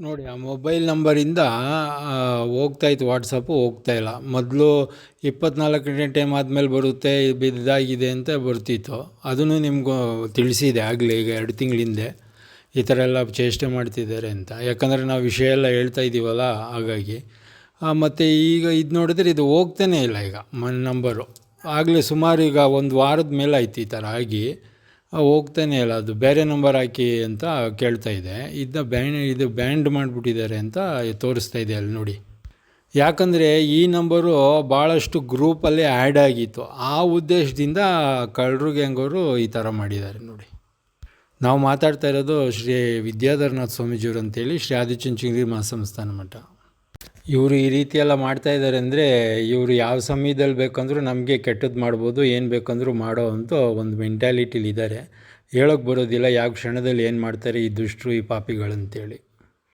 ನೋಡಿ ಆ ಮೊಬೈಲ್ ನಂಬರಿಂದ ಹೋಗ್ತಾಯಿತ್ತು, ವಾಟ್ಸಪ್ಪು ಹೋಗ್ತಾಯಿಲ್ಲ. ಮೊದಲು 24 ಗಂಟೆ ಟೈಮ್ ಆದಮೇಲೆ ಬರುತ್ತೆ, ಇದಾಗಿದೆ ಅಂತ ಬರ್ತಿತ್ತು. ಅದನ್ನು ನಿಮಗೂ ತಿಳಿಸಿದೆ ಆಗಲೇ, ಈಗ 2 ತಿಂಗಳ ಹಿಂದೆ ಈ ಥರ ಎಲ್ಲ ಚೇಷ್ಟೆ ಮಾಡ್ತಿದ್ದಾರೆ ಅಂತ. ಯಾಕಂದರೆ ನಾವು ವಿಷಯ ಎಲ್ಲ ಹೇಳ್ತಾ ಇದ್ದೀವಲ್ಲ, ಹಾಗಾಗಿ. ಮತ್ತು ಈಗ ಇದು ನೋಡಿದ್ರೆ ಇದು ಹೋಗ್ತಾನೇ ಇಲ್ಲ ಈಗ ನಂಬರು. ಆಗಲೇ ಸುಮಾರು ಈಗ 1 ವಾರದ ಮೇಲೆ ಆಯ್ತು ಈ ಥರ ಆಗಿ, ಹೋಗ್ತಾನೇ ಇಲ್ಲ. ಅದು ಬೇರೆ ನಂಬರ್ ಹಾಕಿ ಅಂತ ಕೇಳ್ತಾ ಇದೆ. ಇದು ಬ್ಯಾಂಡ್ ಮಾಡಿಬಿಟ್ಟಿದ್ದಾರೆ ಅಂತ ತೋರಿಸ್ತಾ ಇದೆ ಅಲ್ಲಿ ನೋಡಿ. ಯಾಕಂದರೆ ಈ ನಂಬರು ಭಾಳಷ್ಟು ಗ್ರೂಪಲ್ಲಿ ಆ್ಯಡ್ ಆಗಿತ್ತು. ಆ ಉದ್ದೇಶದಿಂದ ಕಳ್ಳರು ಗ್ಯಾಂಗವರು ಈ ಥರ ಮಾಡಿದ್ದಾರೆ ನೋಡಿ. ನಾವು ಮಾತಾಡ್ತಾ ಇರೋದು ಶ್ರೀ ವಿದ್ಯಾಧರನಾಥ ಸ್ವಾಮೀಜಿಯವರು ಅಂತೇಳಿ, ಶ್ರೀ ಆದಿಚುಂಚನಗಿರಿ ಮಹಾಸಂಸ್ಥಾನ ಮಠ. ಇವರು ಈ ರೀತಿಯೆಲ್ಲ ಮಾಡ್ತಾಯಿದ್ದಾರೆ ಅಂದರೆ, ಇವರು ಯಾವ ಸಮಯದಲ್ಲಿ ಬೇಕಂದ್ರೂ ನಮಗೆ ಕೆಟ್ಟದ್ದು ಮಾಡ್ಬೋದು, ಏನು ಬೇಕಂದ್ರೂ ಮಾಡೋ ಅಂತ ಒಂದು ಮೆಂಟ್ಯಾಲಿಟಿಲಿದ್ದಾರೆ. ಹೇಳೋಕ್ಕೆ ಬರೋದಿಲ್ಲ ಯಾವ ಕ್ಷಣದಲ್ಲಿ ಏನು ಮಾಡ್ತಾರೆ ಈ ದುಷ್ಟರು, ಈ ಪಾಪಿಗಳಂತೇಳಿ.